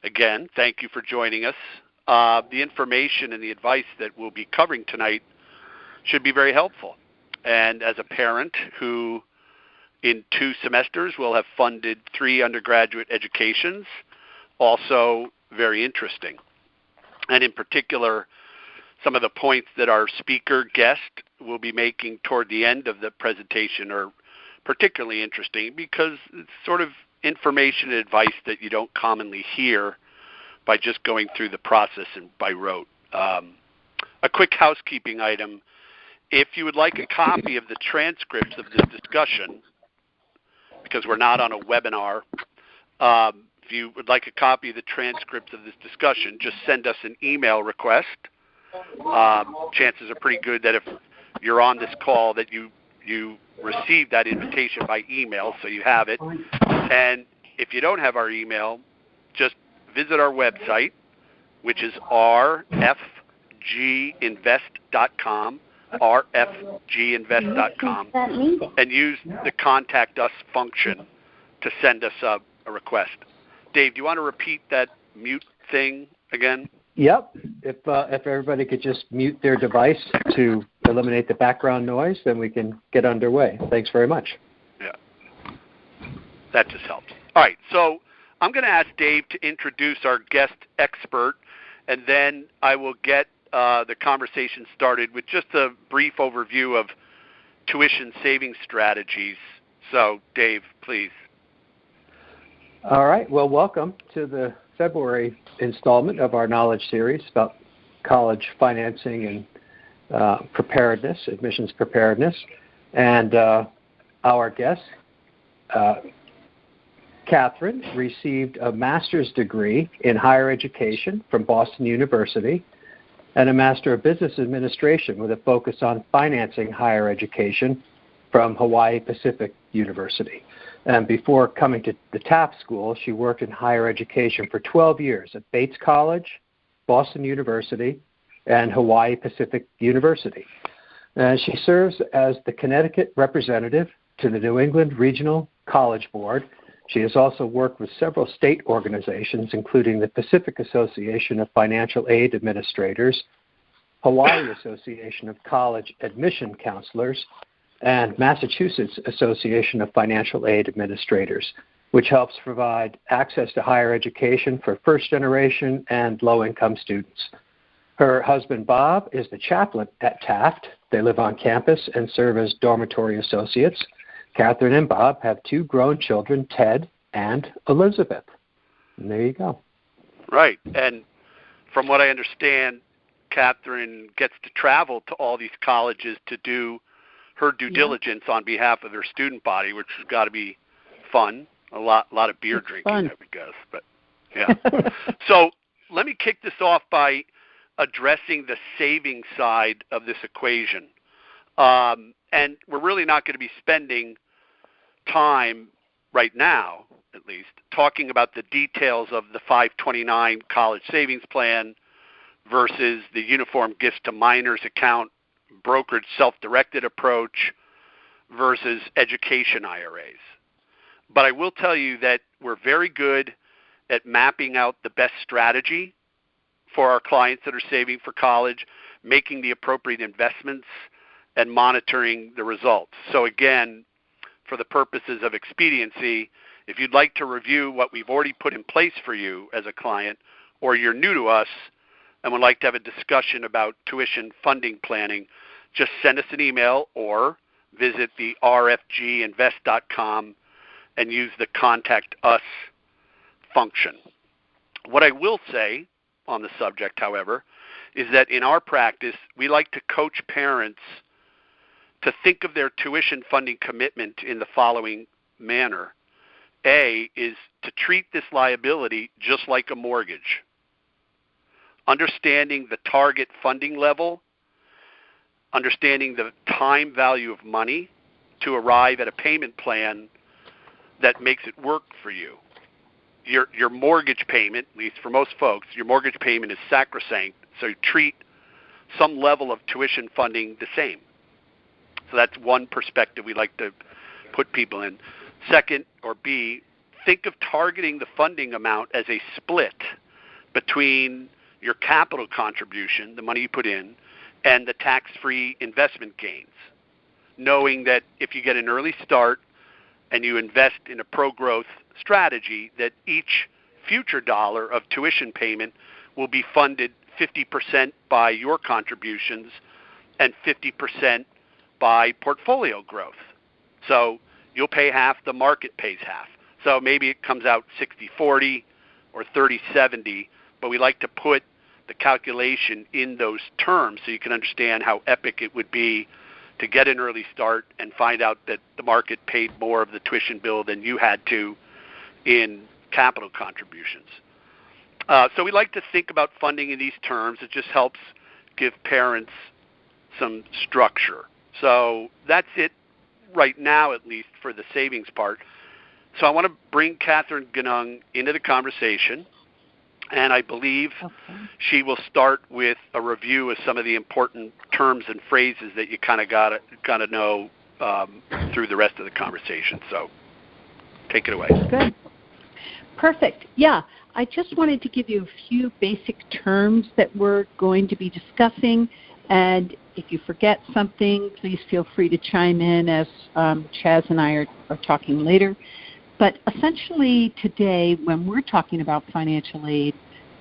Again, thank you for joining us. The information and the advice that we'll be covering tonight should be very helpful. And as a parent who in 2 semesters will have funded 3 undergraduate educations, also very interesting. And in particular, some of the points that our speaker guest will be making toward the end of the presentation are particularly interesting because it's sort of information and advice that you don't commonly hear by just going through the process and by rote. A quick housekeeping item. If you would like a copy of the transcripts of this discussion, because we're not on a webinar, if you would like a copy of the transcripts of this discussion, just send us an email request. Chances are pretty good that if you're on this call that you receive that invitation by email, so you have it. And if you don't have our email, just visit our website, which is rfginvest.com, rfginvest.com, and use the Contact Us function to send us a request. Dave, do you want to repeat that mute thing again? Yep. If everybody could just mute their device to eliminate the background noise, then we can get underway. Thanks very much. Yeah. That just helps. All right. So I'm going to ask Dave to introduce our guest expert, and then I will get the conversation started with just a brief overview of tuition saving strategies. So, Dave, please. All right. Well, welcome to the February installment of our knowledge series about college financing and preparedness, admissions preparedness. And our guest, Catherine, received a master's degree in higher education from Boston University and a Master of Business Administration with a focus on financing higher education from Hawaii Pacific University. And before coming to the Taft School, she worked in higher education for 12 years at Bates College, Boston University, and Hawaii Pacific University. And she serves as the Connecticut representative to the New England Regional College Board. She has also worked with several state organizations, including the Pacific Association of Financial Aid Administrators, Hawaii Association of College Admission Counselors, and Massachusetts Association of Financial Aid Administrators, which helps provide access to higher education for first-generation and low-income students. Her husband, Bob, is the chaplain at Taft. They live on campus and serve as dormitory associates. Catherine and Bob have 2 grown children, Ted and Elizabeth. And there you go. Right. And from what I understand, Catherine gets to travel to all these colleges to do her due diligence on behalf of her student body, which has got to be fun. A lot of beer drinking, I would guess. But yeah. So let me kick this off by addressing the saving side of this equation. And we're really not going to be spending time right now, at least, talking about the details of the 529 college savings plan versus the uniform gifts to minors account brokered self-directed approach versus education IRAs. But I will tell you that we're very good at mapping out the best strategy for our clients that are saving for college, making the appropriate investments, and monitoring the results. So again, for the purposes of expediency, if you'd like to review what we've already put in place for you as a client, or you're new to us and would like to have a discussion about tuition funding planning, just send us an email or visit the rfginvest.com and use the Contact Us function. What I will say on the subject, however, is that in our practice, we like to coach parents to think of their tuition funding commitment in the following manner. A is to treat this liability just like a mortgage, understanding the target funding level, understanding the time value of money to arrive at a payment plan that makes it work for you. Your mortgage payment, at least for most folks, your mortgage payment is sacrosanct, so you treat some level of tuition funding the same. So that's one perspective we like to put people in. Second, or B, think of targeting the funding amount as a split between your capital contribution, the money you put in, and the tax-free investment gains, knowing that if you get an early start and you invest in a pro-growth strategy, that each future dollar of tuition payment will be funded 50% by your contributions and 50% by portfolio growth. So you'll pay half, the market pays half. So maybe it comes out 60-40 or 30-70, but we like to put the calculation in those terms so you can understand how epic it would be to get an early start and find out that the market paid more of the tuition bill than you had to in capital contributions. So we like to think about funding in these terms. It just helps give parents some structure. So that's it right now, at least for the savings part. So I want to bring Catherine Genung into the conversation, and I believe she will start with a review of some of the important terms and phrases that you kind of got to know through the rest of the conversation. So take it away. Good. Perfect. Yeah, I just wanted to give you a few basic terms that we're going to be discussing, and if you forget something, please feel free to chime in as Chaz and I are talking later. But essentially today, when we're talking about financial aid,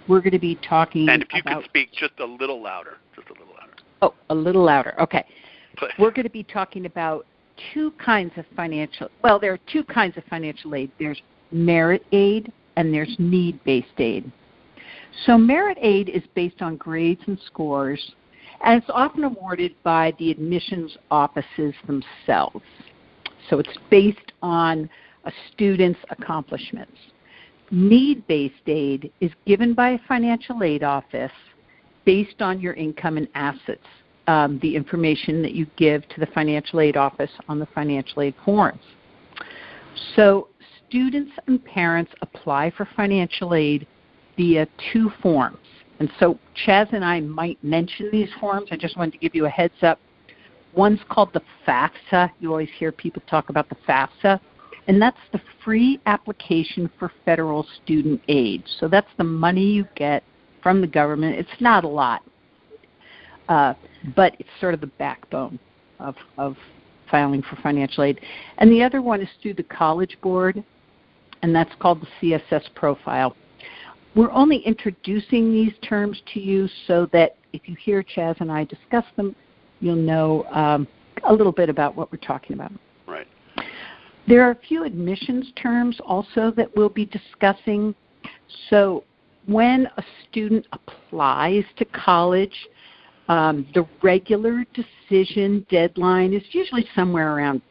we're going to be talking about... And if you could speak just a little louder, Oh, a little louder. Okay. We're going to be talking about two kinds of financial... Well, there are two kinds of financial aid. There's merit aid and there's need-based aid. So merit aid is based on grades and scores, and it's often awarded by the admissions offices themselves. So it's based on a student's accomplishments. Need-based aid is given by a financial aid office based on your income and assets, the information that you give to the financial aid office on the financial aid forms. So students and parents apply for financial aid via two forms. And so Chaz and I might mention these forms. I just wanted to give you a heads up. One's called the FAFSA. You always hear people talk about the FAFSA. And that's the free application for federal student aid. So that's the money you get from the government. It's not a lot, but it's sort of the backbone of filing for financial aid. And the other one is through the College Board, and that's called the CSS profile. We're only introducing these terms to you so that if you hear Chaz and I discuss them, you'll know a little bit about what we're talking about. Right. There are a few admissions terms also that we'll be discussing. So when a student applies to college, the regular decision deadline is usually somewhere around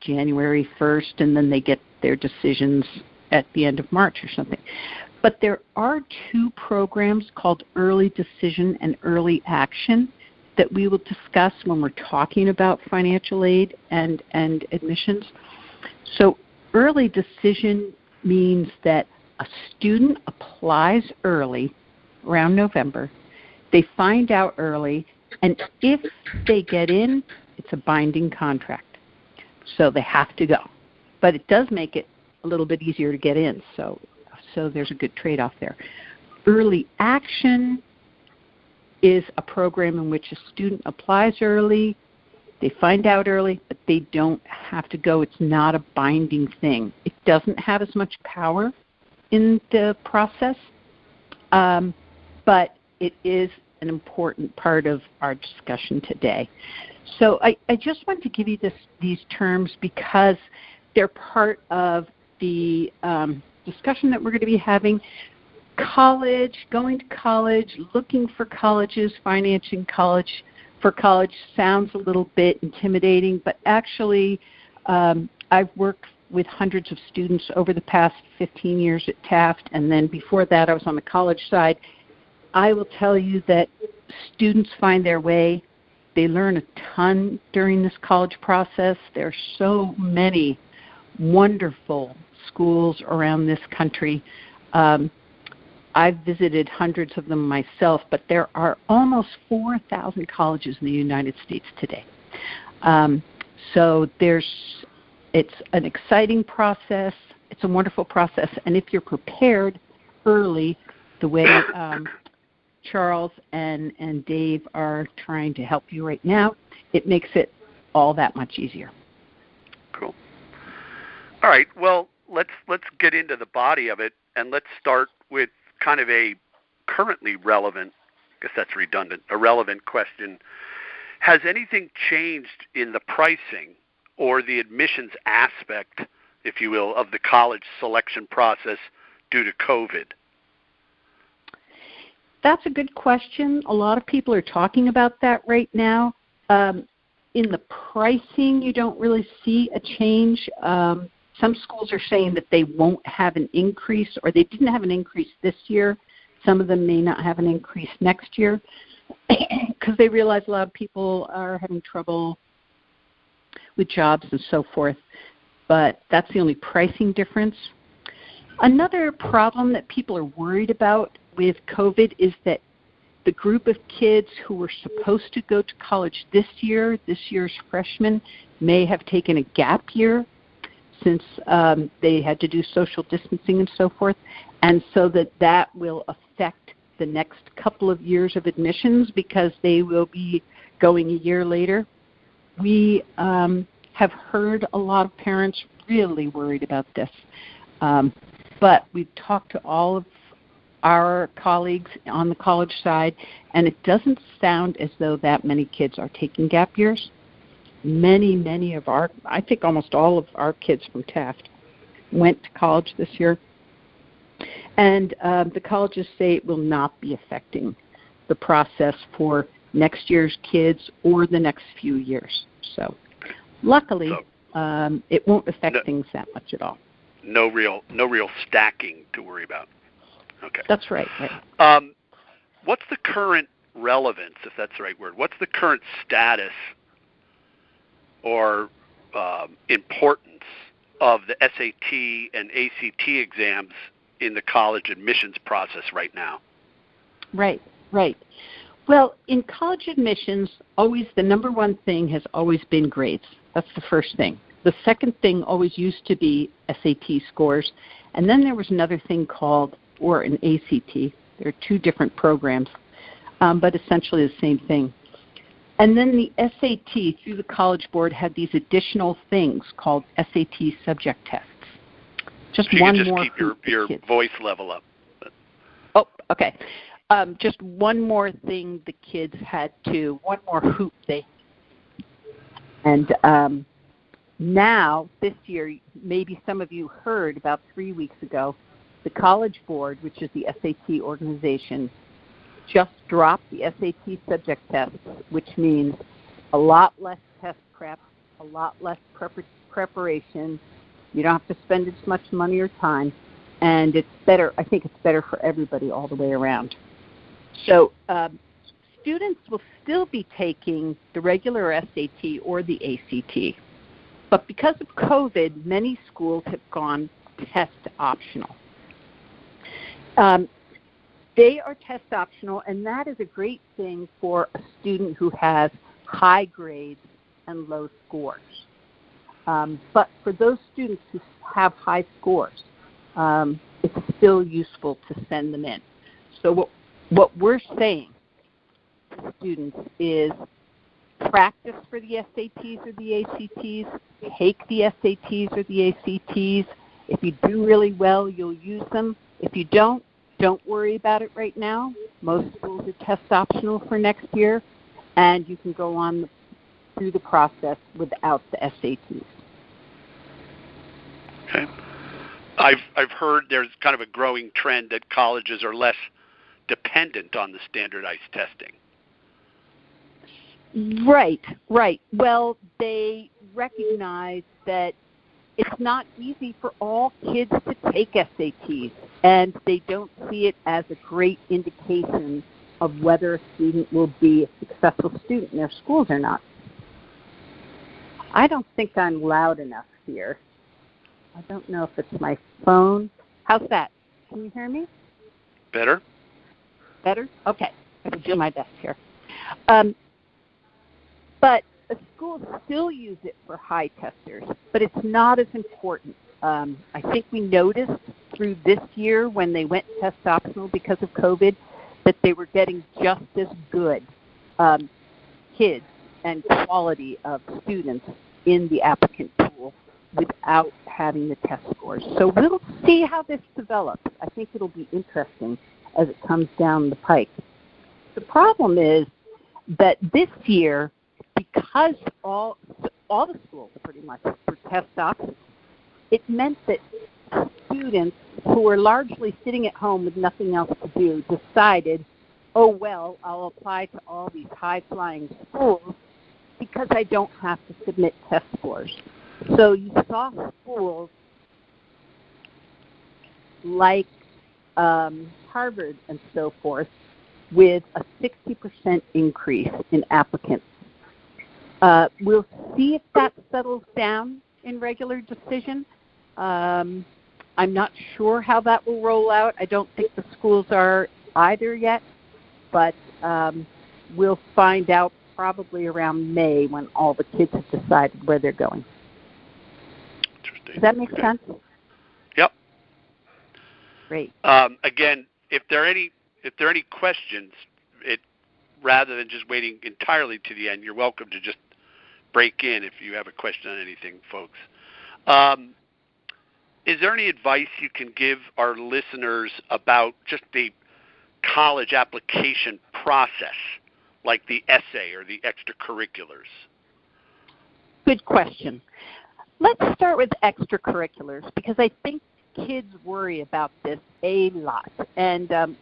January 1st, and then they get their decisions at the end of March or something. But there are two programs called Early Decision and Early Action that we will discuss when we're talking about financial aid and admissions. So early decision means that a student applies early, around November. They find out early, and if they get in, it's a binding contract. So they have to go. But it does make it a little bit easier to get in, so there's a good trade-off there. Early action is a program in which a student applies early, they find out early, but they don't have to go. It's not a binding thing. It doesn't have as much power in the process, but it is an important part of our discussion today. So I just wanted to give you these terms because they're part of the discussion that we're going to be having. College, going to college, looking for colleges, financing college for college sounds a little bit intimidating, but actually I've worked with hundreds of students over the past 15 years at Taft, and then before that I was on the college side. I will tell you that students find their way. They learn a ton during this college process. There are so many wonderful schools around this country. I've visited hundreds of them myself, but there are almost 4,000 colleges in the United States today. So it's an exciting process. It's a wonderful process. And if you're prepared early, the way Charles and Dave are trying to help you right now, it makes it all that much easier. Cool. All right. Well, let's get into the body of it, and let's start with kind of a currently relevant, I guess that's redundant, a relevant question. Has anything changed in the pricing or the admissions aspect, if you will, of the college selection process due to COVID? That's a good question. A lot of people are talking about that right now. In the pricing, you don't really see a change. Some schools are saying that they won't have an increase, or they didn't have an increase this year. Some of them may not have an increase next year because they realize a lot of people are having trouble with jobs and so forth. But that's the only pricing difference. Another problem that people are worried about with COVID is that the group of kids who were supposed to go to college this year's freshmen, may have taken a gap year since they had to do social distancing and so forth, and so that will affect the next couple of years of admissions because they will be going a year later. We have heard a lot of parents really worried about this, but we've talked to all of our colleagues on the college side, and it doesn't sound as though that many kids are taking gap years. Many of our, I think almost all of our kids from Taft went to college this year. And the colleges say it will not be affecting the process for next year's kids or the next few years. So luckily, it won't affect things that much at all. No real stacking to worry about. Okay. That's right. What's the current relevance, if that's the right word? What's the current status or importance of the SAT and ACT exams in the college admissions process right now? Right. Well, in college admissions, always the number one thing has always been grades. That's the first thing. The second thing always used to be SAT scores, and then there was another thing called, or an ACT. There are two different programs, but essentially the same thing. And then the SAT, through the College Board, had these additional things called SAT subject tests. Just keep your voice level up. Oh, okay. Just one more thing the kids had to, one more hoop they, and now, this year, maybe some of you heard about 3 weeks ago, the College Board, which is the SAT organization, just dropped the SAT subject tests, which means a lot less test prep, a lot less preparation. You don't have to spend as much money or time, and it's better. I think it's better for everybody all the way around. So students will still be taking the regular SAT or the ACT, but because of COVID, many schools have gone test optional. They are test optional, and that is a great thing for a student who has high grades and low scores. But for those students who have high scores, it's still useful to send them in. So what we're saying to students is practice for the SATs or the ACTs, take the SATs or the ACTs. If you do really well, you'll use them. If you don't worry about it right now. Most schools are test optional for next year, and you can go on through the process without the SATs. Okay. I've heard there's kind of a growing trend that colleges are less dependent on the standardized testing. Right. Well, they recognize that it's not easy for all kids to take SATs, and they don't see it as a great indication of whether a student will be a successful student in their schools or not. I don't think I'm loud enough here. I don't know if it's my phone. How's that? Can you hear me? Better? Okay. I can do my best here. But schools still use it for high testers, but it's not as important. I think we noticed through this year when they went test optional because of COVID that they were getting just as good kids and quality of students in the applicant pool without having the test scores. So we'll see how this develops. I think it'll be interesting as it comes down the pike. The problem is that this year, because all the schools pretty much were test optional, it meant that students who were largely sitting at home with nothing else to do decided, oh, well, I'll apply to all these high-flying schools because I don't have to submit test scores. So you saw schools like Harvard and so forth with a 60% increase in applicants. We'll see if that settles down in regular decision. I'm not sure how that will roll out. I don't think the schools are either yet, but we'll find out probably around May when all the kids have decided where they're going. Interesting. Does that make sense? Yep. Great. Again, if there are any questions, rather than just waiting entirely to the end, you're welcome to just break in if you have a question on anything, folks. Is there any advice you can give our listeners about just the college application process, like the essay or the extracurriculars? Good question. Let's start with extracurriculars because I think kids worry about this a lot. And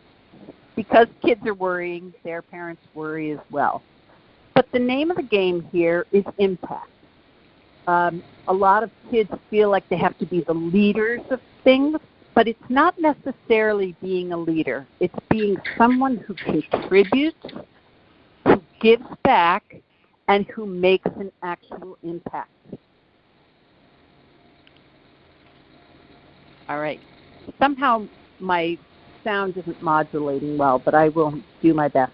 because kids are worrying, their parents worry as well. But the name of the game here is impact. A lot of kids feel like they have to be the leaders of things, but it's not necessarily being a leader. It's being someone who contributes, who gives back, and who makes an actual impact. All right. Somehow my sound isn't modulating well, but I will do my best.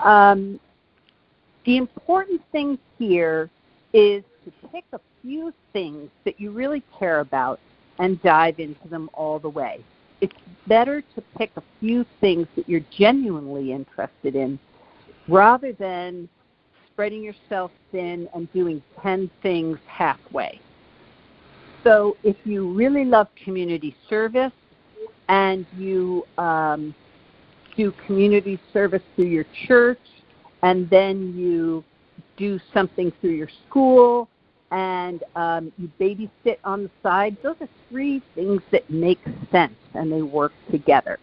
The important thing here is to pick a few things that you really care about and dive into them all the way. It's better to pick a few things that you're genuinely interested in rather than spreading yourself thin and doing 10 things halfway. So if you really love community service and you do community service through your church and then you do something through your school and you babysit on the side, those are three things that make sense and they work together.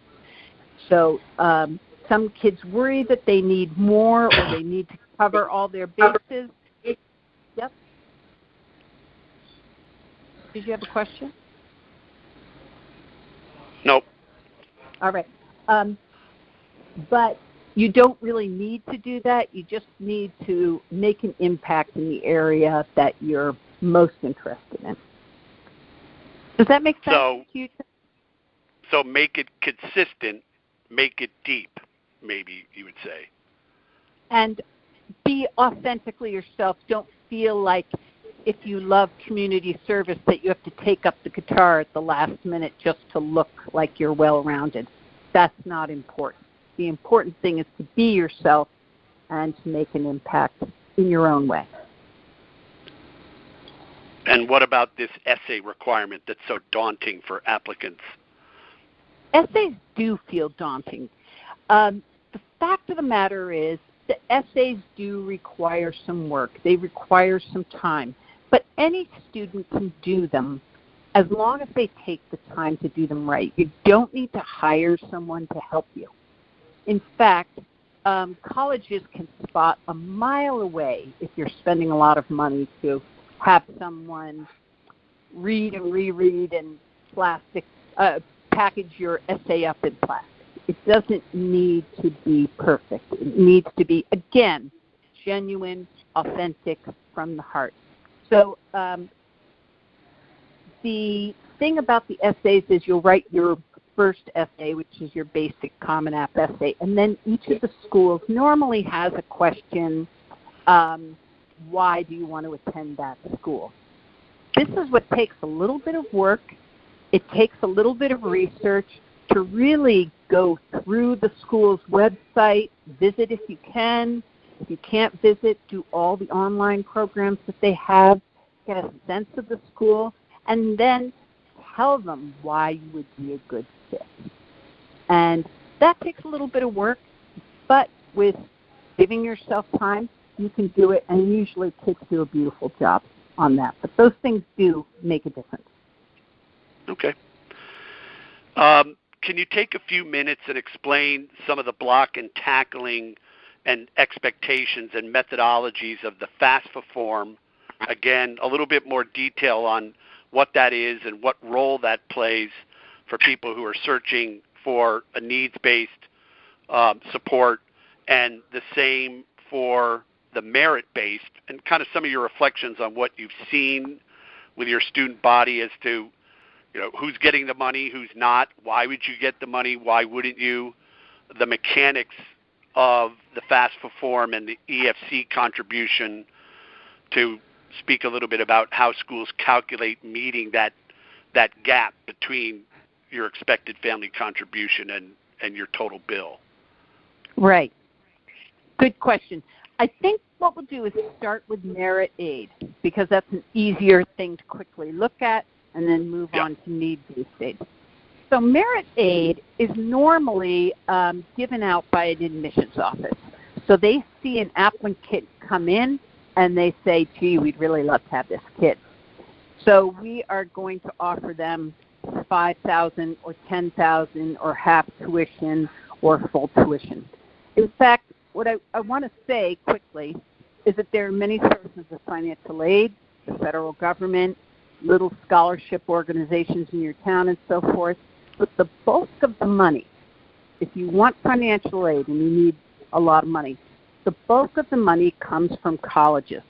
So some kids worry that they need more or they need to cover all their bases. Yep. Did you have a question? Nope. All right. But you don't really need to do that. You just need to make an impact in the area that you're most interested in. Does that make sense to you? So make it consistent, make it deep, maybe you would say. And be authentically yourself. Don't feel like if you love community service that you have to take up the guitar at the last minute just to look like you're well-rounded. That's not important. The important thing is to be yourself and to make an impact in your own way. And what about this essay requirement that's so daunting for applicants? Essays do feel daunting. The fact of the matter is the essays do require some work. They require some time. But any student can do them as long as they take the time to do them right. You don't need to hire someone to help you. In fact, colleges can spot a mile away if you're spending a lot of money to have someone read and reread and package your essay up in plastic. It doesn't need to be perfect. It needs to be, again, genuine, authentic, from the heart. So the thing about the essays is you'll write your first essay, which is your basic Common App essay, and then each of the schools normally has a question, why do you want to attend that school? this is what takes a little bit of work. It takes a little bit of research to really go through the school's website, visit if you can. If you can't visit, do all the online programs that they have, get a sense of the school, and then tell them why you would be a good fit. And that takes a little bit of work, but with giving yourself time, you can do it, and usually kids do a beautiful job on that. But those things do make a difference. Okay. Can you take a few minutes and explain some of the block and tackling and expectations and methodologies of the FAFSA form? Again, a little bit more detail on what that is and what role that plays for people who are searching for a needs-based support, and the same for the merit-based, and kind of some of your reflections on what you've seen with your student body as to, you know, who's getting the money, who's not, why would you get the money, why wouldn't you, the mechanics of the FAFSA form and the EFC contribution, to speak a little bit about how schools calculate meeting that gap between your expected family contribution and your total bill. Right. Good question. I think what we'll do is start with merit aid, because that's an easier thing to quickly look at, and then move on to need-based aid. So merit aid is normally given out by an admissions office. So they see an applicant come in, and they say, gee, we'd really love to have this kid. So we are going to offer them $5,000 or $10,000 or half tuition or full tuition. In fact, what I want to say quickly is that there are many sources of financial aid, the federal government, little scholarship organizations in your town, and so forth. But the bulk of the money, if you want financial aid and you need a lot of money, the bulk of the money comes from colleges.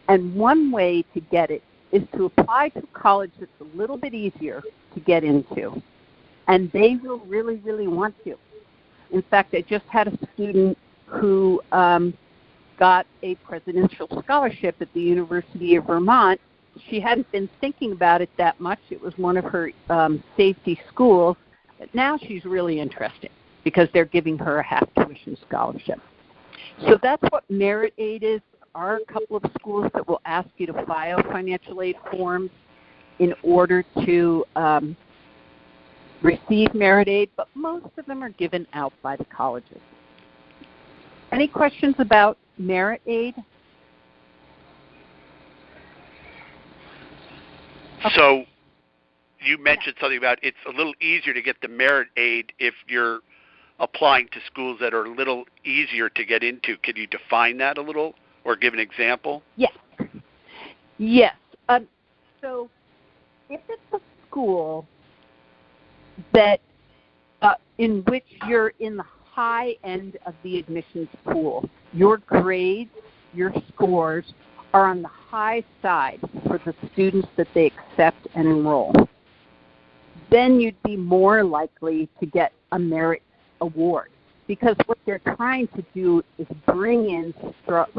And one way to get it is to apply to a college that's a little bit easier to get into. And they will really, really want you. In fact, I just had a student who got a presidential scholarship at the University of Vermont. She hadn't been thinking about it that much. It was one of her safety schools. But now she's really interested because they're giving her a half tuition scholarship. So that's what merit aid is. There are a couple of schools that will ask you to file financial aid forms in order to receive merit aid, but most of them are given out by the colleges. Any questions about merit aid? Okay. So you mentioned something about it's a little easier to get the merit aid if you're applying to schools that are a little easier to get into. Could you define that a little or give an example? Yes. Yes. So if it's a school that in which you're in the high end of the admissions pool, your grades, your scores are on the high side for the students that they accept and enroll, then you'd be more likely to get a merit award, because what they're trying to do is bring in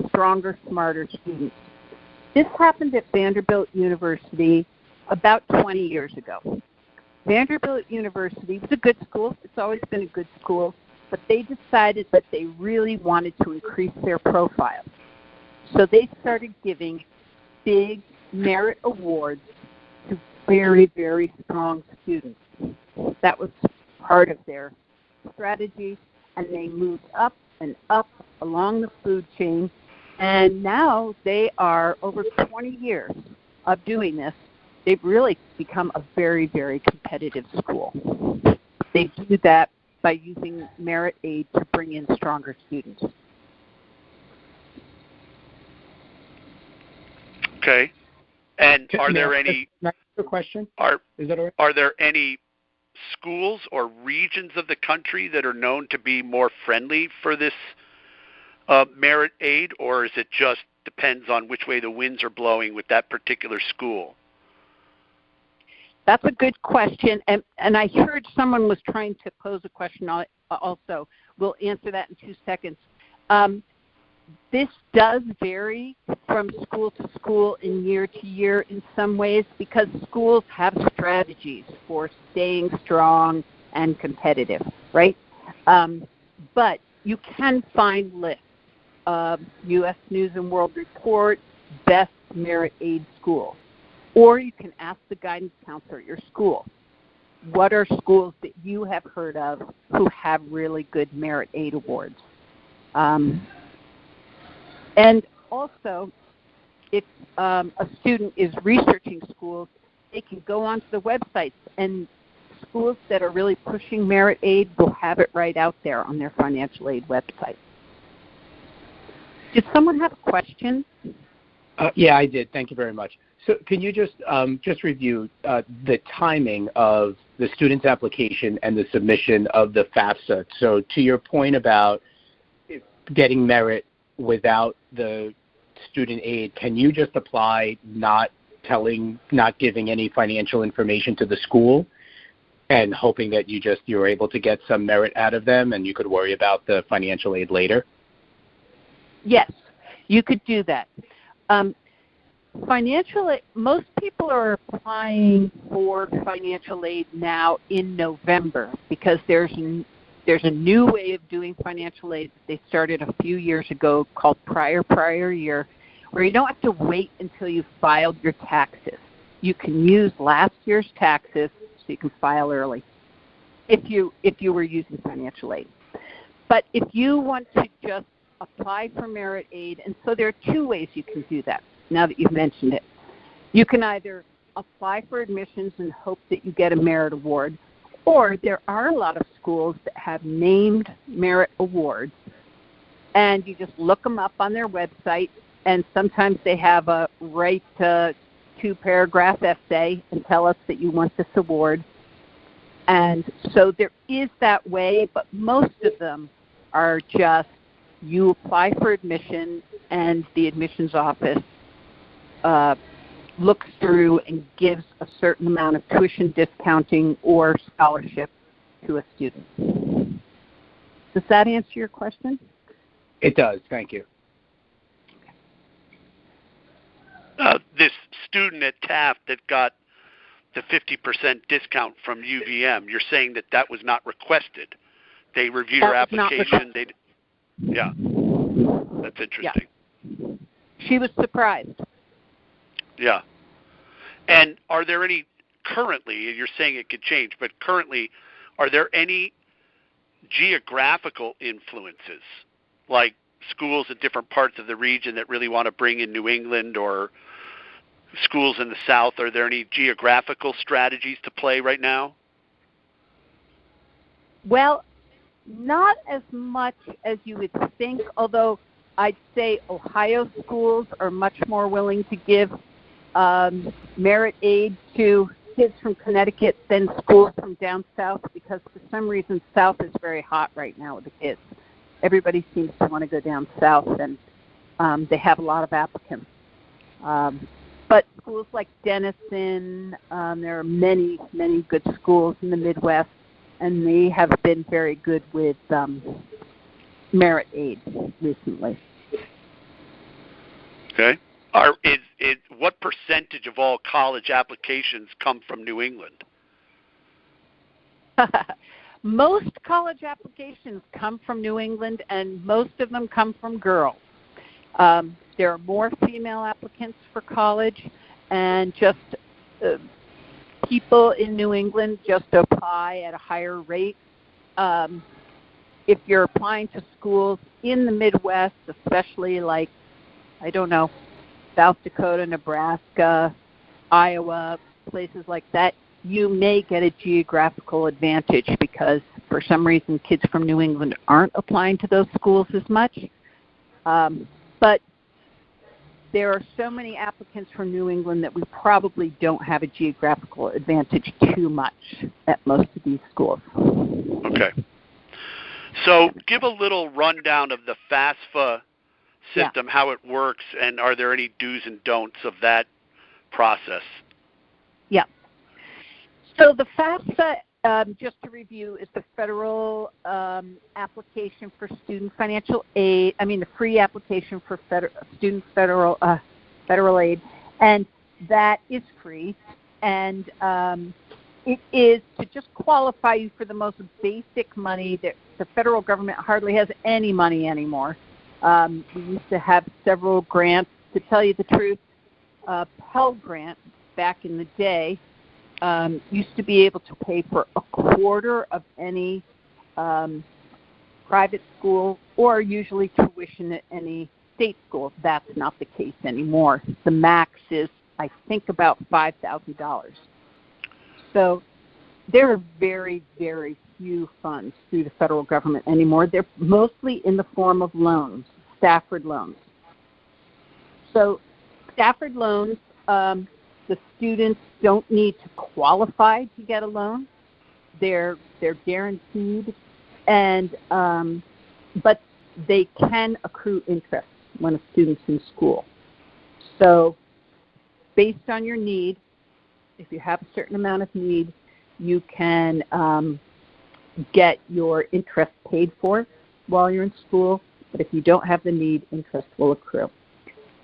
stronger, smarter students. This happened at Vanderbilt University about 20 years ago. Vanderbilt University was a good school. It's always been a good school, but they decided that they really wanted to increase their profile. So they started giving big merit awards to very, very strong students. That was part of their strategy, and they moved up and up along the food chain, and now they are, over 20 years of doing this, they've really become a very, very competitive school. They do that by using merit aid to bring in stronger students. Okay. And are there any question? Is that all right? Are there any schools or regions of the country that are known to be more friendly for this merit aid, or is it just depends on which way the winds are blowing with that particular school? That's a good question, and I heard someone was trying to pose a question also. We'll answer that in 2 seconds. this does vary from school to school and year to year in some ways because schools have strategies for staying strong and competitive, right? But you can find lists of U.S. News and World Report best merit aid schools. Or you can ask the guidance counselor at your school, what are schools that you have heard of who have really good merit aid awards? And also, if a student is researching schools, they can go onto the websites, and schools that are really pushing merit aid will have it right out there on their financial aid website. Did someone have a question? Yeah, I did. Thank you very much. So can you just review the timing of the student's application and the submission of the FAFSA? So to your point about getting merit without the student aid, can you just apply not giving any financial information to the school and hoping that you're able to get some merit out of them and you could worry about the financial aid later? Yes, you could do that. Financial aid, most people are applying for financial aid now in November because there's a new way of doing financial aid that they started a few years ago called prior year, where you don't have to wait until you filed your taxes. You can use last year's taxes so you can file early if you were using financial aid. But if you want to just apply for merit aid, and so there are two ways you can do that now that you've mentioned it. You can either apply for admissions and hope that you get a merit award, or there are a lot of schools that have named merit awards, and you just look them up on their website, and sometimes they have a write a 2-paragraph essay and tell us that you want this award. And so there is that way, but most of them are just you apply for admission and the admissions office looks through and gives a certain amount of tuition discounting or scholarship to a student. Does that answer your question? It does. Thank you. This student at Taft that got the 50% discount from UVM, you're saying that was not requested. They reviewed her application. Yeah, that's interesting. Yeah. She was surprised. Yeah. And are there any currently, you're saying it could change, but currently, are there any geographical influences, like schools in different parts of the region that really want to bring in New England or schools in the South? Are there any geographical strategies to play right now? Well, not as much as you would think, although I'd say Ohio schools are much more willing to give merit aid to kids from Connecticut than schools from down south because for some reason south is very hot right now with the kids. Everybody seems to want to go down south, and they have a lot of applicants. But schools like Denison, there are many, many good schools in the Midwest, and they have been very good with merit aid recently. Okay. What percentage of all college applications come from New England? Most college applications come from New England, and most of them come from girls. There are more female applicants for college, and just people in New England just apply at a higher rate. If you're applying to schools in the Midwest, especially like, I don't know, South Dakota, Nebraska, Iowa, places like that, you may get a geographical advantage because for some reason kids from New England aren't applying to those schools as much. But there are so many applicants from New England that we probably don't have a geographical advantage too much at most of these schools. Okay. So give a little rundown of the FAFSA system, how it works, and are there any do's and don'ts of that process? Yeah. So the FAFSA just to review, is the federal application for student financial aid. The free application for student federal aid, and that is free. And it is to just qualify you for the most basic money. That the federal government hardly has any money anymore. We used to have several grants. To tell you the truth, Pell Grant back in the day used to be able to pay for a quarter of any private school or usually tuition at any state school. That's not the case anymore. The max is, I think, about $5,000. So there are very, very few funds through the federal government anymore. They're mostly in the form of loans, Stafford loans. So Stafford loans, the students don't need to qualify to get a loan. They're guaranteed, and but they can accrue interest when a student's in school. So based on your need, if you have a certain amount of need, you can get your interest paid for while you're in school. But if you don't have the need, interest will accrue.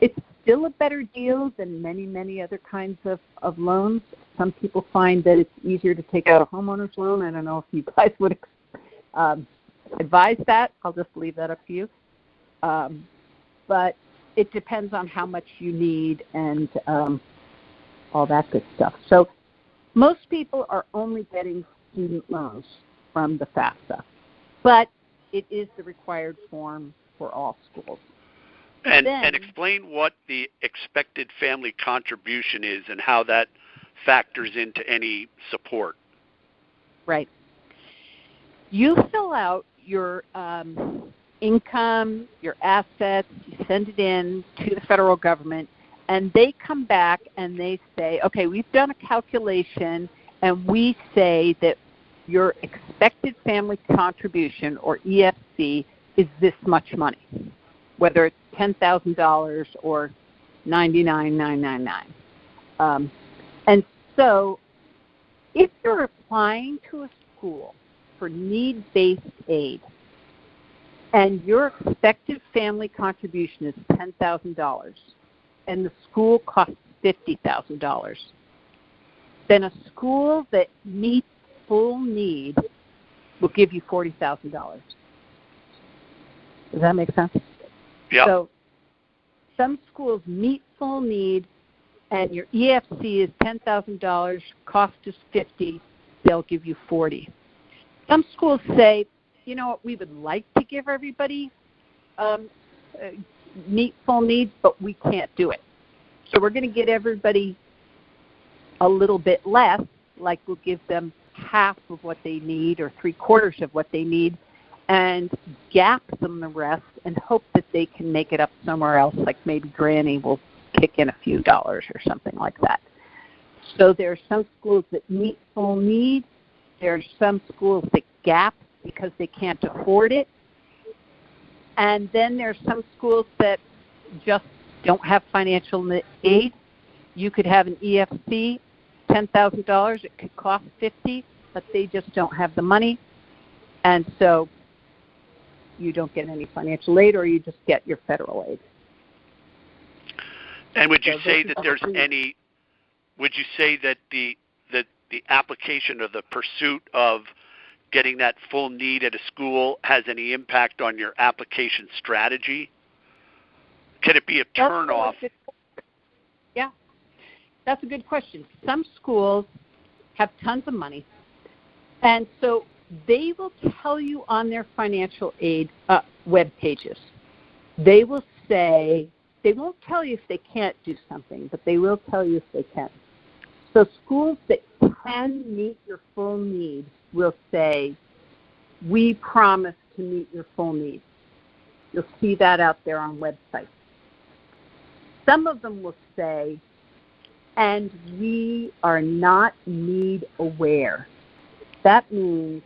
It's still a better deal than many, many other kinds of loans. Some people find that it's easier to take out a homeowner's loan. I don't know if you guys would advise that. I'll just leave that up to you. But it depends on how much you need and all that good stuff. So most people are only getting student loans from the FAFSA, but it is the required form for all schools. And explain what the expected family contribution is and how that factors into any support. Right. You fill out your income, your assets, you send it in to the federal government, and they come back and they say, okay, we've done a calculation, and we say that your expected family contribution, or EFC, is this much money, whether it's $10,000 or $99,999. And so if you're applying to a school for need-based aid and your expected family contribution is $10,000 and the school costs $50,000, then a school that meets full need will give you $40,000. Does that make sense? Yeah. So some schools meet full need, and your EFC is $10,000, cost is $50,000, they'll give you $40,000. Some schools say, you know what, we would like to give everybody meet full needs, but we can't do it. So we're going to get everybody a little bit less, like we'll give them half of what they need or 3/4 of what they need, and gap them the rest and hope that they can make it up somewhere else, like maybe Granny will kick in a few dollars or something like that. So there are some schools that meet full need. There are some schools that gap because they can't afford it. And then there are some schools that just don't have financial aid. You could have an EFC, $10,000. It could cost $50,000, but they just don't have the money. And so you don't get any financial aid, or you just get your federal aid. And would you say that there's any? Would you say that the application or the pursuit of getting that full need at a school has any impact on your application strategy? Can it be a turnoff? Yeah, that's a good question. Some schools have tons of money, and so they will tell you on their financial aid web pages. They will say, they won't tell you if they can't do something, but they will tell you if they can. So schools that can meet your full need will say, we promise to meet your full needs. You'll see that out there on websites. Some of them will say, and we are not need aware. That means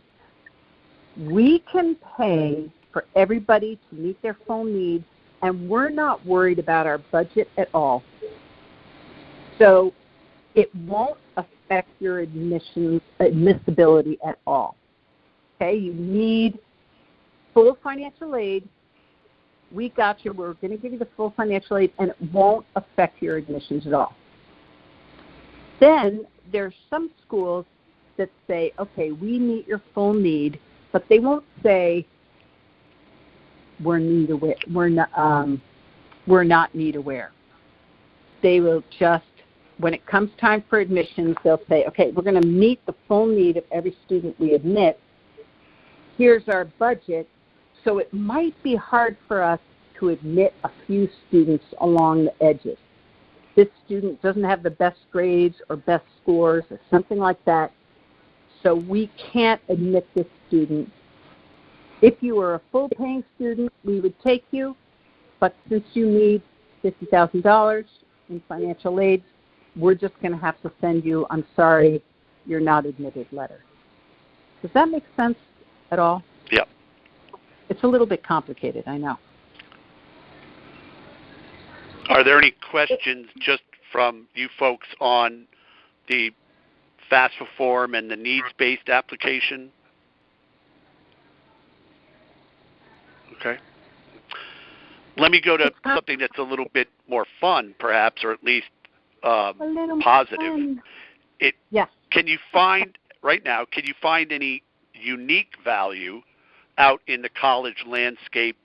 we can pay for everybody to meet their full needs, and we're not worried about our budget at all. So it won't affect your admissibility at all. Okay, you need full financial aid. We got you. We're going to give you the full financial aid, and it won't affect your admissions at all. Then there's some schools that say, okay, we meet your full need, but they won't say we're need aware. We're not need aware. They will just, when it comes time for admissions, they'll say, okay, we're going to meet the full need of every student we admit. Here's our budget. So it might be hard for us to admit a few students along the edges. This student doesn't have the best grades or best scores or something like that, so we can't admit this student. If you were a full-paying student, we would take you, but since you need $50,000 in financial aid, we're just going to have to send you, I'm sorry, you're not admitted letter. Does that make sense at all? Yeah. It's a little bit complicated, I know. Are there any questions just from you folks on the FAFSA form and the needs-based application? Okay. Let me go to something that's a little bit more fun, perhaps, or at least positive. Yes. Can you find, right now, can you find any unique value out in the college landscape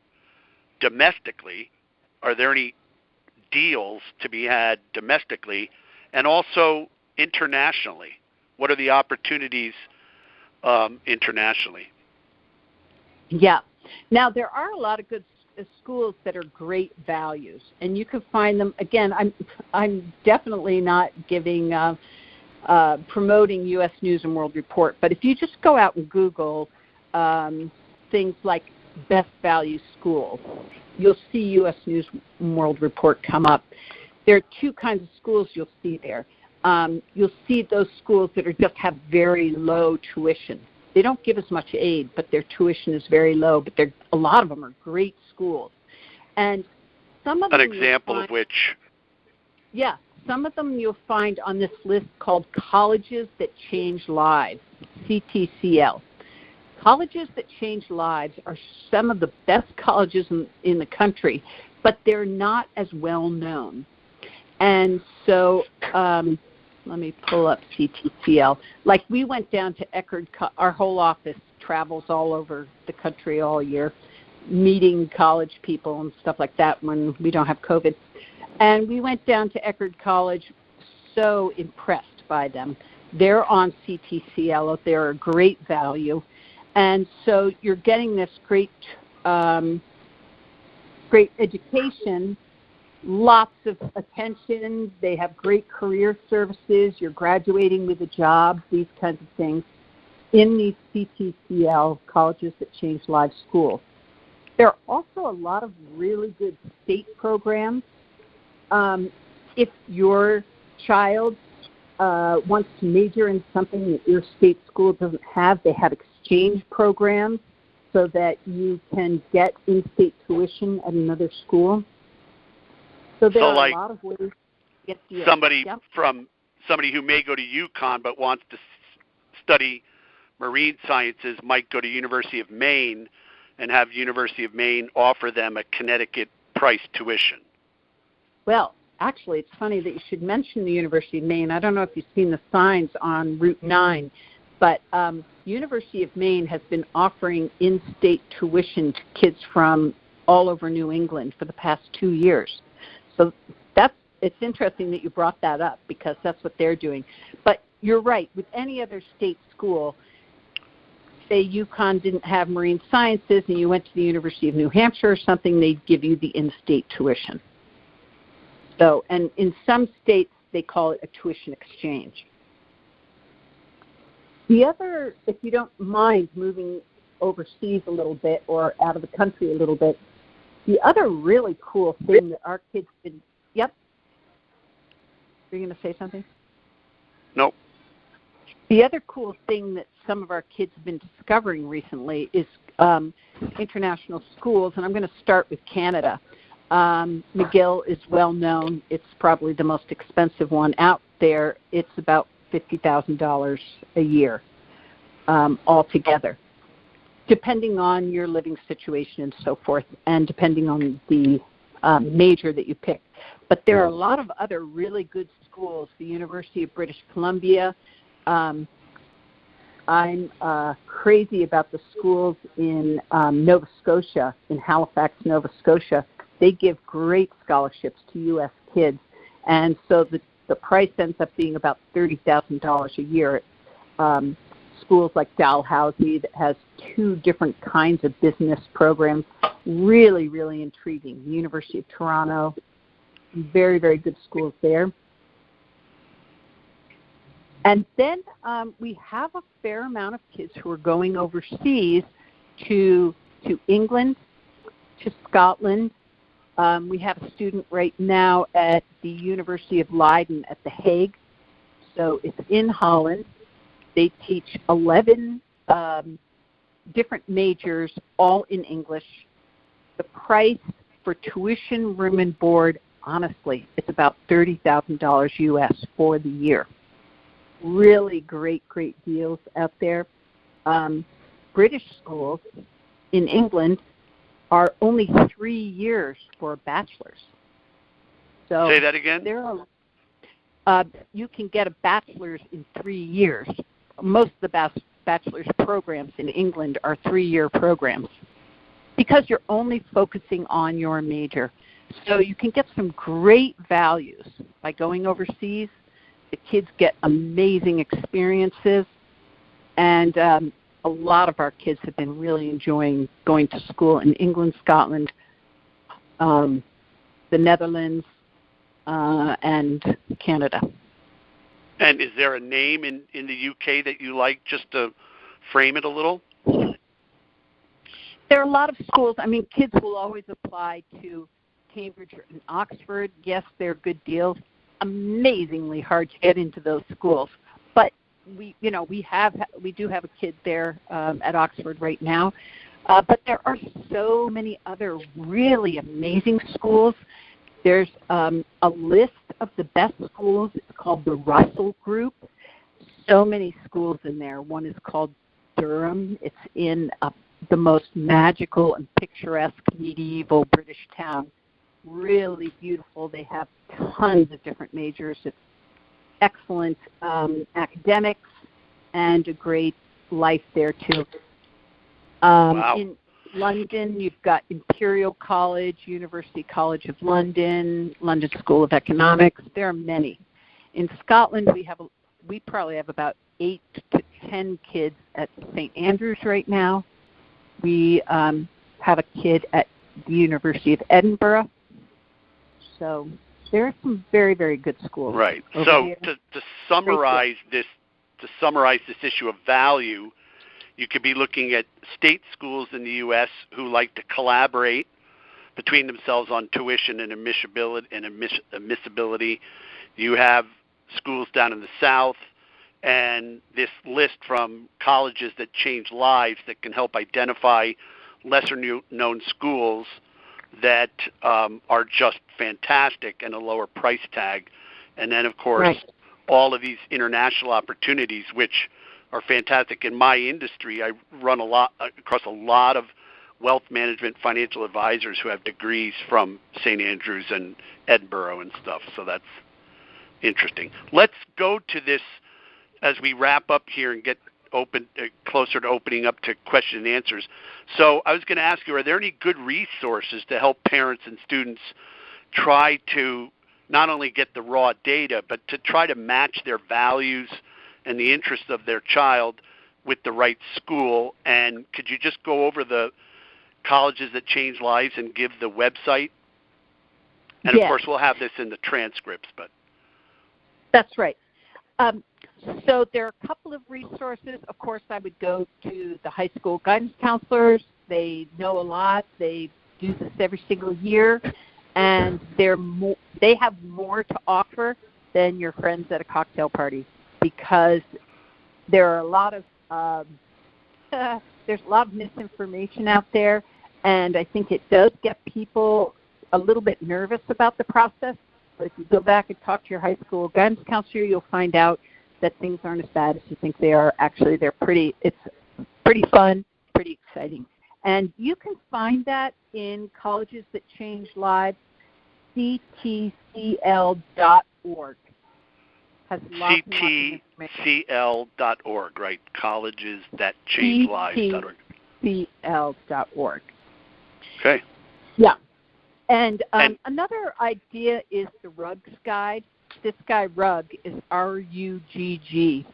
domestically? Are there any deals to be had domestically and also internationally? What are the opportunities internationally? Yeah. Now, there are a lot of good schools that are great values, and you can find them. Again, I'm definitely not giving promoting U.S. News and World Report, but if you just go out and Google things like best value schools, you'll see U.S. News and World Report come up. There are two kinds of schools you'll see there. You'll see those schools that are just have very low tuition. They don't give as much aid, but their tuition is very low, but a lot of them are great schools. And some of them an example of which? Yeah, some of them you'll find on this list called Colleges That Change Lives, CTCL. Colleges That Change Lives are some of the best colleges in the country, but they're not as well known. And so let me pull up CTCL. Like we went down to Eckerd, our whole office travels all over the country all year, meeting college people and stuff like that when we don't have COVID. And we went down to Eckerd College, so impressed by them. They're on CTCL. They're a great value. And so you're getting this great education, lots of attention. They have great career services. You're graduating with a job, these kinds of things, in these CTCL, Colleges That Change Lives schools. There are also a lot of really good state programs. If your child wants to major in something that your state school doesn't have, they have exchange programs so that you can get in-state tuition at another school. So there are a lot of ways to get the somebody who may go to UConn but wants to study marine sciences might go to University of Maine and have University of Maine offer them a Connecticut price tuition. Well, actually, it's funny that you should mention the University of Maine. I don't know if you've seen the signs on Route 9, but University of Maine has been offering in-state tuition to kids from all over New England for the past 2 years. So it's interesting that you brought that up because that's what they're doing. But you're right. With any other state school, say UConn didn't have marine sciences and you went to the University of New Hampshire or something, they'd give you the in-state tuition. So, and in some states, they call it a tuition exchange. The other, if you don't mind moving overseas a little bit or out of the country a little bit, the other really cool thing that our kids did, yep. Are you going to say something? Nope. The other cool thing that some of our kids have been discovering recently is international schools, and I'm going to start with Canada. McGill is well known. It's probably the most expensive one out there. It's about $50,000 a year altogether, depending on your living situation and so forth, and depending on the major that you pick. But there are a lot of other really good schools. The University of British Columbia. I'm crazy about the schools in Nova Scotia, in Halifax, Nova Scotia. They give great scholarships to U.S. kids, and so the price ends up being about $30,000 a year. Schools like Dalhousie that has 2 different kinds of business programs, really, really intriguing. The University of Toronto, very, very good schools there. And then we have a fair amount of kids who are going overseas to England, to Scotland. We have a student right now at the University of Leiden at The Hague. So it's in Holland. They teach 11 different majors, all in English. The price for tuition, room, and board, honestly, it's about $30,000 U.S. for the year. Really great, great deals out there. British schools in England are only 3 years for a bachelor's. So say that again? You can get a bachelor's in 3 years. Most of the bachelor's programs in England are 3-year programs because you're only focusing on your major. So you can get some great values by going overseas. The kids get amazing experiences, and a lot of our kids have been really enjoying going to school in England, Scotland, the Netherlands, and Canada. And is there a name in the UK that you like, just to frame it a little? There are a lot of schools. I mean, kids will always apply to Cambridge and Oxford. Yes, they're good deals. Amazingly hard to get into those schools. But we do have a kid there at Oxford right now. But there are so many other really amazing schools. There's a list of the best schools. It's called the Russell Group. So many schools in there. One is called Durham. It's in the most magical and picturesque medieval British town. Really beautiful. They have tons of different majors. It's excellent academics and a great life there too. Wow. In London, you've got Imperial College, University College of London, London School of Economics. There are many. In Scotland, we probably have about 8 to 10 kids at St. Andrews right now. We have a kid at the University of Edinburgh. So there are some very, very good schools. Right. So to summarize this issue of value, you could be looking at state schools in the U.S. who like to collaborate between themselves on tuition and admissibility. You have schools down in the South, and this list from colleges that change lives that can help identify lesser-known schools that are just fantastic and a lower price tag. And then, of course, right, all of these international opportunities, which are fantastic. In my industry, I run across a lot of wealth management financial advisors who have degrees from St. Andrews and Edinburgh and stuff. So that's interesting. Let's go to this as we wrap up here and get closer to opening up to question and answers. So I was going to ask you, are there any good resources to help parents and students try to not only get the raw data, but to try to match their values and the interests of their child with the right school? And could you just go over the colleges that change lives and give the website? And yes, of course, we'll have this in the transcripts. But that's right. So there are a couple of resources. Of course, I would go to the high school guidance counselors. They know a lot. They do this every single year, and they have more to offer than your friends at a cocktail party, because there are a lot of there's a lot of misinformation out there, and I think it does get people a little bit nervous about the process. But if you go back and talk to your high school guidance counselor, you'll find out that things aren't as bad as you think they are. Actually, it's pretty fun, pretty exciting. And you can find that in Colleges That Change Lives, ctcl.org. Has lots and lots of information. ctcl.org, right? Colleges That Change Lives.org. ctcl.org. Okay. Yeah. And another idea is the Rugs Guide. This guy, Rugg, is R-U-G-G.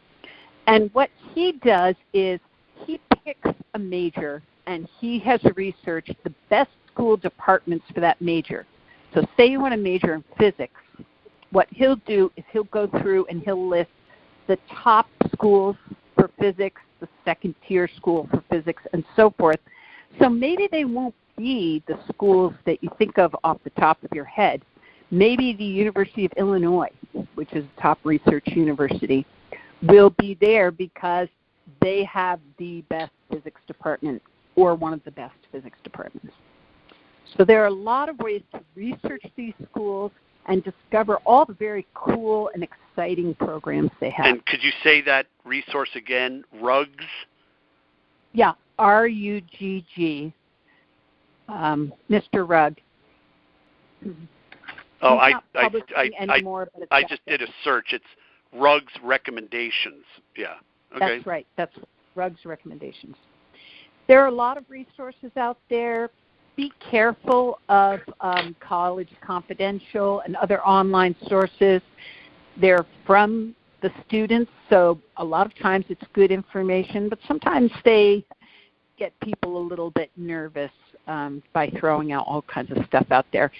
And what he does is he picks a major, and he has researched the best school departments for that major. So say you want to major in physics. What he'll do is he'll go through and he'll list the top schools for physics, the second-tier school for physics, and so forth. So maybe they won't be the schools that you think of off the top of your head. Maybe the University of Illinois, which is a top research university, will be there because they have the best physics department or one of the best physics departments. So there are a lot of ways to research these schools and discover all the very cool and exciting programs they have. And could you say that resource again, Rugs? Yeah, R-U-G-G, Mr. Rugg. Oh, I just did a search. It's Rugg's Recommendations. Yeah. Okay. That's right. That's Rugg's Recommendations. There are a lot of resources out there. Be careful of College Confidential and other online sources. They're from the students, so a lot of times it's good information, but sometimes they get people a little bit nervous by throwing out all kinds of stuff out there.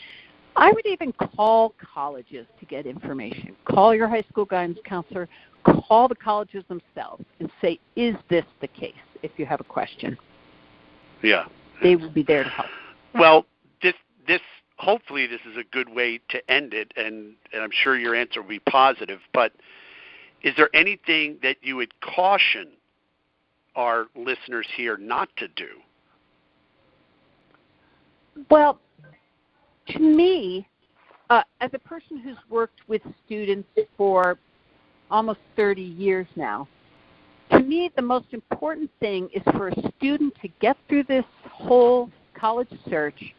I would even call colleges to get information. Call your high school guidance counselor. Call the colleges themselves and say, is this the case, if you have a question. Yeah. They will be there to help. Well, hopefully this is a good way to end it, and I'm sure your answer will be positive, but is there anything that you would caution our listeners here not to do? Well, to me, as a person who's worked with students for almost 30 years now, to me the most important thing is for a student to get through this whole college search,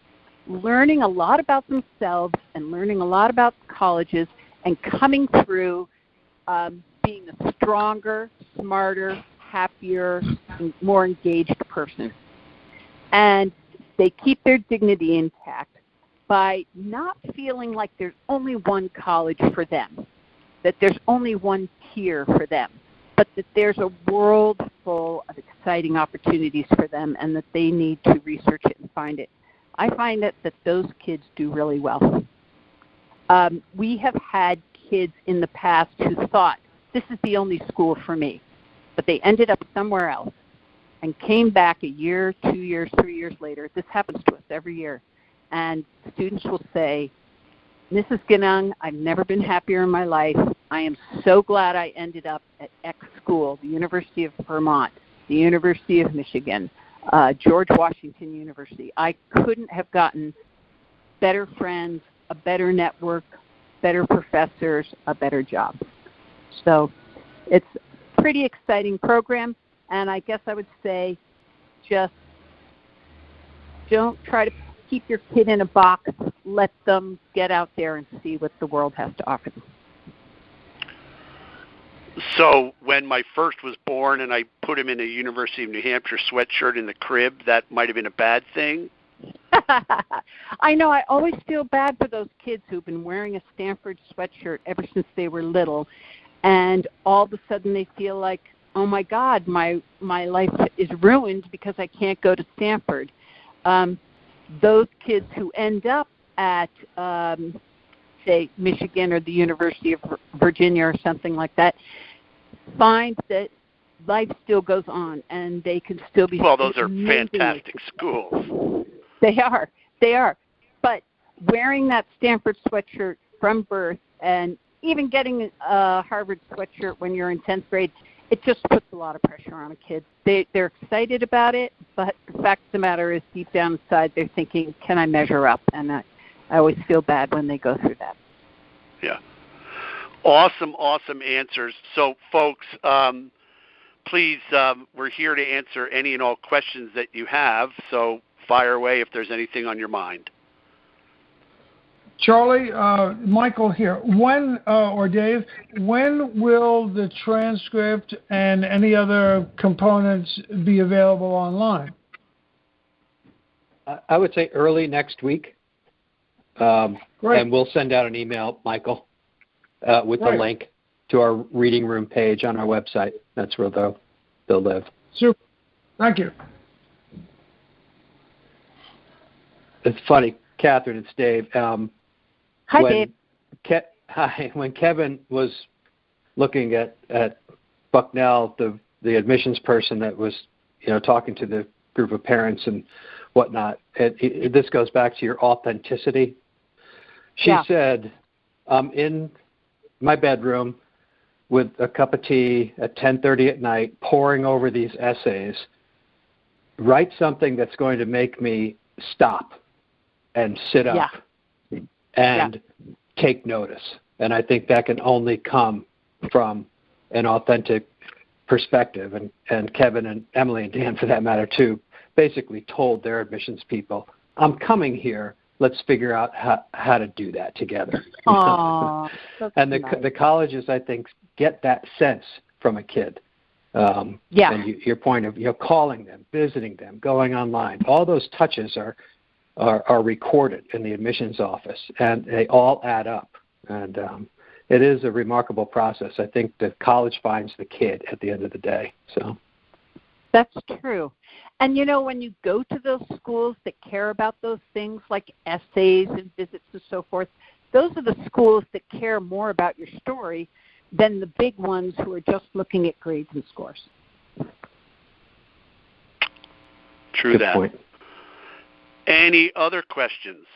learning a lot about themselves and learning a lot about colleges and coming through being a stronger, smarter, happier, and more engaged person. And they keep their dignity intact by not feeling like there's only one college for them, that there's only one tier for them, but that there's a world full of exciting opportunities for them and that they need to research it and find it. I find that those kids do really well. We have had kids in the past who thought, this is the only school for me, but they ended up somewhere else and came back a year, 2 years, 3 years later. This happens to us every year. And students will say, Mrs. Ganung, I've never been happier in my life. I am so glad I ended up at X school, the University of Vermont, the University of Michigan, George Washington University. I couldn't have gotten better friends, a better network, better professors, a better job. So it's a pretty exciting program, and I guess I would say just don't try to keep your kid in a box. Let them get out there and see what the world has to offer them. So when my first was born and I put him in a University of New Hampshire sweatshirt in the crib, that might have been a bad thing? I know. I always feel bad for those kids who've been wearing a Stanford sweatshirt ever since they were little, and all of a sudden they feel like, oh, my God, my life is ruined because I can't go to Stanford. Those kids who end up at, say, Michigan or the University of Virginia or something like that, find that life still goes on and they can still be. Well, those are fantastic schools. They are. But wearing that Stanford sweatshirt from birth and even getting a Harvard sweatshirt when you're in 10th grade, it just puts a lot of pressure on a kid. They're excited about it, but the fact of the matter is deep down inside they're thinking, can I measure up? And I always feel bad when they go through that. Yeah. Awesome answers. So, folks, please, we're here to answer any and all questions that you have. So fire away if there's anything on your mind. Charlie, Michael here. When, or Dave, when will the transcript and any other components be available online? I would say early next week. Great. And we'll send out an email, Michael, with the link to our reading room page on our website. That's where they'll live. Super. Thank you. It's funny, Catherine, it's Dave. Hi, Dave. Hi. When Kevin was looking at Bucknell, the admissions person that was, talking to the group of parents and whatnot, this goes back to your authenticity. She said, I'm in my bedroom with a cup of tea at 10:30 at night, poring over these essays. Write something that's going to make me stop and sit up and take notice. And I think that can only come from an authentic perspective. And Kevin and Emily and Dan, for that matter, too, basically told their admissions people, I'm coming here. Let's figure out how to do that together. Aww, and nice. The colleges, I think, get that sense from a kid. And your point of calling them, visiting them, going online, all those touches are recorded in the admissions office, and they all add up. And it is a remarkable process. I think the college finds the kid at the end of the day. So that's true. And, when you go to those schools that care about those things like essays and visits and so forth, those are the schools that care more about your story than the big ones who are just looking at grades and scores. True. Good that. Point. Any other questions?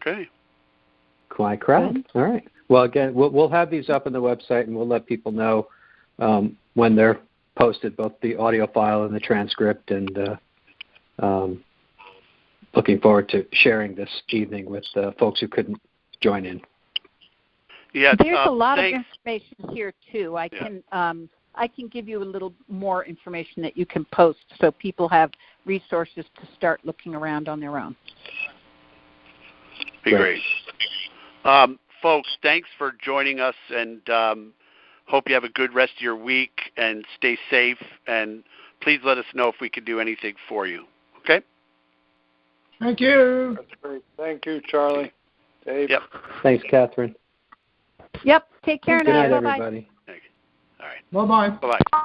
Okay. Quiet crowd. All right. Well, again, we'll have these up on the website, and we'll let people know when they're posted, both the audio file and the transcript. And looking forward to sharing this evening with folks who couldn't join in. Yeah, there's a lot of information here too. I can give you a little more information that you can post, so people have resources to start looking around on their own. Be great. Folks, thanks for joining us, and hope you have a good rest of your week and stay safe. And please let us know if we can do anything for you. Okay? Thank you. That's great. Thank you, Charlie. Dave. Yep. Thanks, Catherine. Yep. Take care Good now. night, Bye-bye. everybody. All right. Bye-bye. Bye-bye.